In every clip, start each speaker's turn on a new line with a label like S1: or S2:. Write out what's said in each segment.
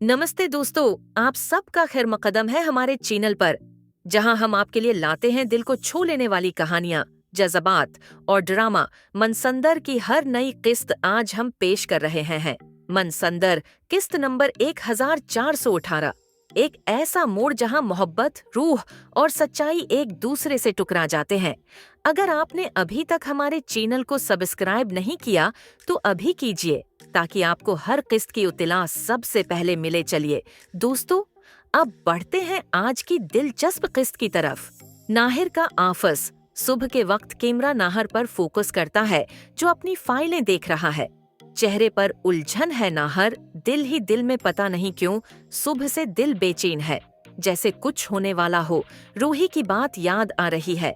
S1: नमस्ते दोस्तों, आप सबका खैर मकदम है हमारे चैनल पर, जहां हम आपके लिए लाते हैं दिल को छू लेने वाली कहानियां, जज्बात और ड्रामा। मनसंदर की हर नई किस्त आज हम पेश कर रहे हैं। मनसंदर किस्त नंबर 1418। एक ऐसा मोड़ जहां मोहब्बत, रूह और सच्चाई एक दूसरे से टकरा जाते हैं। अगर आपने अभी तक हमारे चैनल को सब्सक्राइब नहीं किया तो अभी कीजिए, ताकि आपको हर किस्त की इत्तला सबसे पहले मिले। चलिए दोस्तों, अब बढ़ते हैं आज की दिलचस्प किस्त की तरफ। नाहिर का आफस। सुबह के वक्त कैमरा नाहर पर फोकस करता है, जो अपनी फाइलें देख रहा है। चेहरे पर उलझन है नाहर, दिल ही दिल में पता नहीं क्यों सुबह से दिल बेचैन है, जैसे कुछ होने वाला हो। रूही की बात याद आ रही है।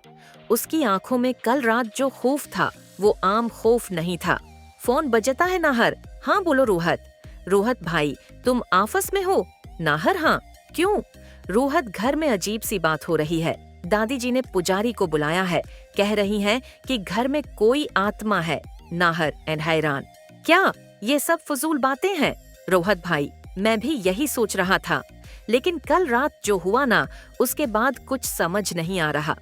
S1: उसकी आंखों में कल रात जो खौफ था वो आम खौफ नहीं था। फोन बजता है नाहर। हाँ बोलो रोहत। रोहत भाई, तुम आफस में हो? नाहर हाँ। क्यों? रोहत, घर में अजीब सी बात हो रही है। दादी जी ने पुजारी को बुलाया है, कह रही हैं कि घर में कोई आत्मा है। नाहर एंड हैरान, क्या ये सब फजूल बातें हैं? रोहत भाई, मैं भी यही सोच रहा था, लेकिन कल रात जो हुआ ना, उसके बाद कुछ समझ नहीं आ रहा।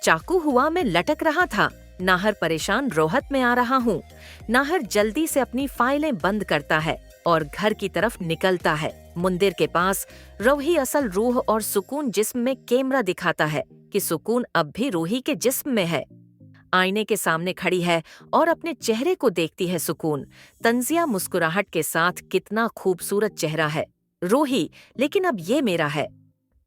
S1: चाकू हुआ मैं लटक रहा था। नाहर परेशान, रोहत में आ रहा हूँ। नाहर जल्दी से अपनी फाइलें बंद करता है और घर की तरफ निकलता है। मंदिर के पास रूही असल रूह और सुकून जिस्म में कैमरा दिखाता है कि सुकून अब भी रूही के जिस्म में है। आईने के सामने खड़ी है और अपने चेहरे को देखती है सुकून। तंजिया मुस्कुराहट के साथ, कितना खूबसूरत चेहरा है रूही, लेकिन अब ये मेरा है।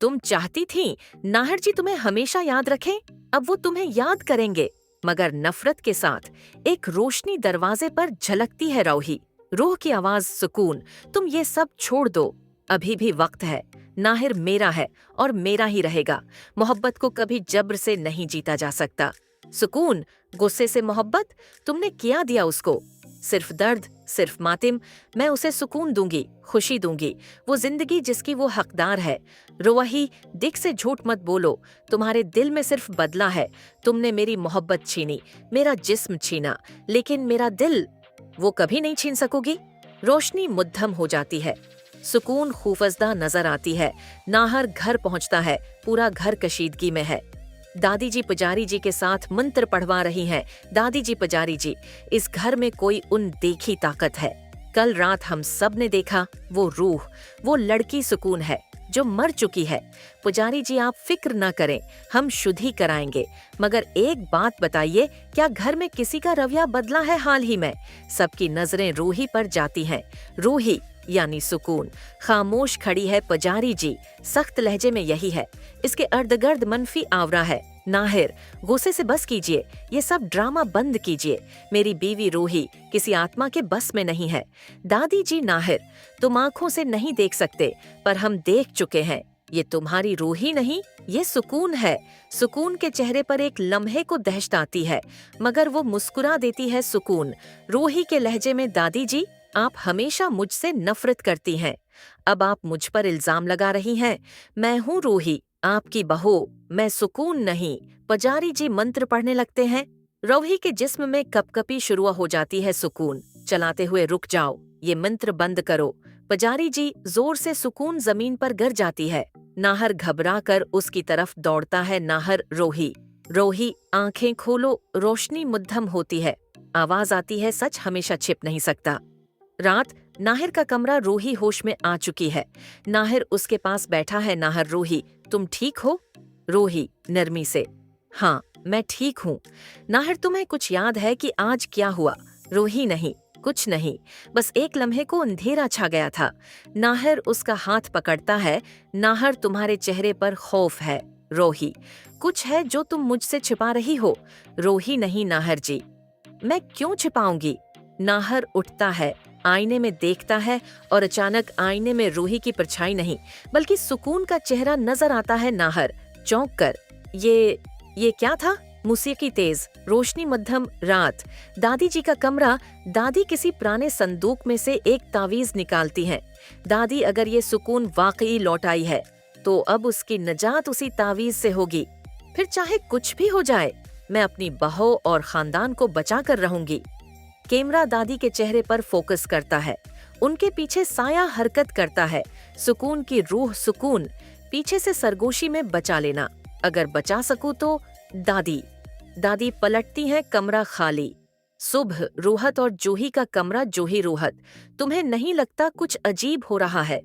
S1: तुम चाहती थी नाहर जी तुम्हें हमेशा याद रखें, अब वो तुम्हें याद करेंगे, मगर नफरत के साथ। एक रोशनी दरवाजे पर झलकती है रूही। रूह की आवाज, सुकून, तुम ये सब छोड़ दो, अभी भी वक्त है। नाहिर मेरा है और मेरा ही रहेगा। मोहब्बत को कभी जब्र से नहीं जीता जा सकता। सुकून, गुस्से से मोहब्बत? तुमने क्या दिया उसको? सिर्फ दर्द, सिर्फ मातिम। मैं उसे सुकून दूंगी, खुशी दूंगी, वो जिंदगी जिसकी वो हकदार है। रूही, दिख से झूठ मत बोलो, तुम्हारे दिल में सिर्फ बदला है। तुमने मेरी मोहब्बत छीनी, मेरा जिस्म छीना, लेकिन मेरा दिल वो कभी नहीं छीन सकोगी। रोशनी मुद्दम हो जाती है। सुकून खूफजदा नजर आती है। नाहर घर पहुंचता है, पूरा घर कशीदगी में है। दादी जी पुजारी जी के साथ मंत्र पढ़वा रही हैं। दादी जी, पुजारी जी, इस घर में कोई देखी ताकत है। कल रात हम सब ने देखा, वो रूह, वो लड़की सुकून है जो मर चुकी है। पुजारी जी, आप फिक्र न करें, हम शुद्ध ही कराएंगे। मगर एक बात बताइए, क्या घर में किसी का रवैया बदला है हाल ही में? सबकी नजरें रूही पर जाती हैं। रूही यानी सुकून खामोश खड़ी है। पुजारी जी, सख्त लहजे में यही है। इसके अर्धगर्द मनफी आवरा है। नाहिर, गुस्से से बस कीजिए, ये सब ड्रामा बंद कीजिए। मेरी बीवी रूही किसी आत्मा के बस में नहीं है। दादी जी, नाहिर, तुम आंखों से नहीं देख सकते, पर हम देख चुके हैं। ये तुम्हारी रूही नहीं, ये सुकून है। सुकून के चेहरे पर एक लम्हे को दहशत आती है, मगर वो मुस्कुरा देती है। सुकून रूही के लहजे में, दादी जी, आप हमेशा मुझसे नफरत करती हैं। अब आप मुझ पर इल्जाम लगा रही हैं। मैं हूँ रूही, आपकी बहू, मैं सुकून नहीं। पुजारी जी मंत्र पढ़ने लगते हैं। रूही के जिस्म में कपकपी शुरू हो जाती है। सुकून चलाते हुए, रुक जाओ, ये मंत्र बंद करो। पुजारी जी, जोर से सुकून जमीन पर गिर जाती है। नाहर घबरा कर उसकी तरफ दौड़ता है। नाहर, रूही, रूही, आंखें खोलो। रोशनी मुद्दम होती है। आवाज आती है, सच हमेशा छिप नहीं सकता। रात। नाहिर का कमरा। रूही होश में आ चुकी है। नाहिर उसके पास बैठा है। नाहिर, रूही, तुम ठीक हो? रूही नरमी से, हाँ मैं ठीक हूँ। नाहिर, तुम्हें कुछ याद है कि आज क्या हुआ? रूही, नहीं, कुछ नहीं, बस एक लम्हे को अंधेरा छा गया था। नाहिर उसका हाथ पकड़ता है। नाहिर, तुम्हारे चेहरे पर खौफ है। रूही, कुछ है जो तुम मुझसे छिपा रही हो। रूही, नहीं नाहिर जी, मैं क्यों छिपाऊंगी? नाहिर उठता है, आईने में देखता है और अचानक आईने में रूही की परछाई नहीं, बल्कि सुकून का चेहरा नजर आता है। नाहिर चौंक कर, ये क्या था? मौसीकी तेज, रोशनी मध्यम, रात। दादी जी का कमरा। दादी किसी पुराने संदूक में से एक तावीज निकालती हैं। दादी, अगर ये सुकून वाकई लौट आई है, तो अब उसकी निजात उसी तावीज से होगी। फिर चाहे कुछ भी हो जाए, मैं अपनी बहू और खानदान को बचा कर रहूंगी। कैमरा दादी के चेहरे पर फोकस करता है। उनके पीछे साया हरकत करता है। सुकून की रूह सुकून, पीछे से सरगोशी में बचा लेना। अगर बचा सकूं तो दादी। दादी पलटती हैं, कमरा खाली। सुबह रोहत और जूही का कमरा। जूही रोहत, तुम्हें नहीं लगता कुछ अजीब हो रहा है?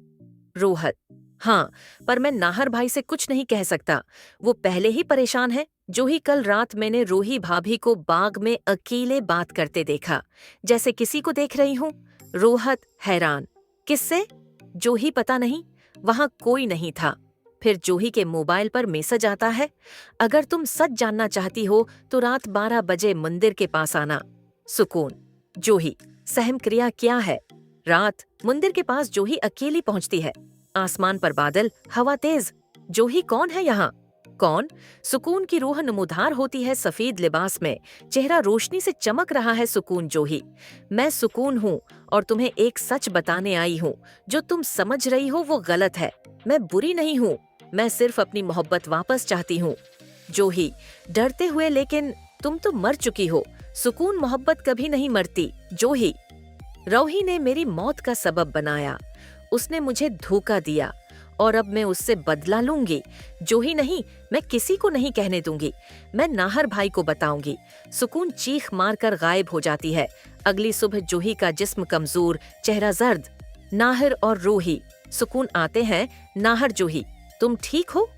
S1: रोहत, हाँ, पर मैं नाहर भाई से कुछ नहीं कह सकता, वो पहले ही परेशान है। जूही, कल रात मैंने रूही भाभी को बाग में अकेले बात करते देखा, जैसे किसी को देख रही हूँ। रोहत हैरान, किससे? जूही, पता नहीं, वहां कोई नहीं था। फिर जूही के मोबाइल पर मैसेज आता है, अगर तुम सच जानना चाहती हो तो रात 12 बजे मंदिर के पास आना। सुकून। जूही, सहम क्रिया क्या है? रात मंदिर के पास जूही अकेली पहुंचती है। आसमान पर बादल, हवा तेज। जूही, कौन है यहाँ? कौन? सुकून की रूह नमूदार होती है सफेद लिबास में, चेहरा रोशनी से चमक रहा है। सुकून, जूही, मैं सुकून हूँ और तुम्हें एक सच बताने आई हूँ। जो तुम समझ रही हो वो गलत है। मैं बुरी नहीं हूँ, मैं सिर्फ अपनी मोहब्बत वापस चाहती हूँ। जूही डरते हुए, लेकिन तुम तो मर चुकी हो। सुकून, मोहब्बत कभी नहीं मरती। जूही, रौही ने मेरी मौत का सबब बनाया, उसने मुझे धोखा दिया और अब मैं उससे बदला लूंगी। जूही, नहीं, मैं किसी को नहीं कहने दूंगी, मैं नाहर भाई को बताऊंगी। सुकून चीख मारकर गायब हो जाती है। अगली सुबह जूही का जिस्म कमजोर, चेहरा जर्द। नाहर और रूही। सुकून आते हैं। नाहर, जूही, तुम ठीक हो?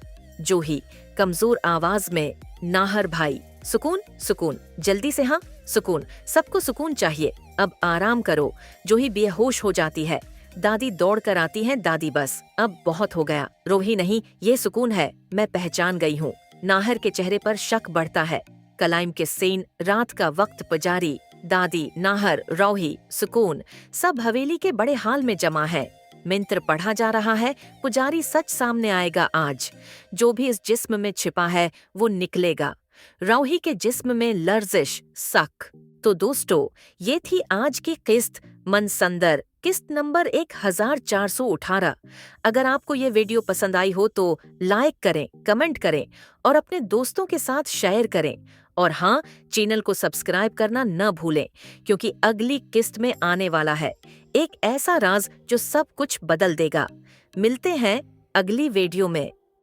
S1: जूही कमजोर आवाज में, नाहर भाई। सुकून, सुकून, जल्दी से हाँ। सुकून, सबको सुकून चाहिए, अब आराम करो। जूही बेहोश हो जाती है। दादी दौड़ कर आती हैं। दादी, बस अब बहुत हो गया। रूही, नहीं, ये सुकून है, मैं पहचान गई हूँ। नाहर के चेहरे पर शक बढ़ता है। कलाइम के सीन, रात का वक्त पुजारी, दादी, नाहर, रौही, सुकून, सब हवेली के बड़े हाल में जमा है। मंत्र पढ़ा जा रहा है। पुजारी, सच सामने आएगा आज। जो भी इस जिस्म में छिपा है वो निकलेगा। रौही के जिस्म में लर्जिश, शक। तो दोस्तों, ये थी आज की किस्त मनसंदर, किस्त नंबर 1418। अगर आपको ये वीडियो पसंद आई हो तो लाइक करें, कमेंट करें और अपने दोस्तों के साथ शेयर करें। और हाँ, चैनल को सब्सक्राइब करना न भूलें, क्योंकि अगली किस्त में आने वाला है एक ऐसा राज जो सब कुछ बदल देगा। मिलते हैं अगली वीडियो में।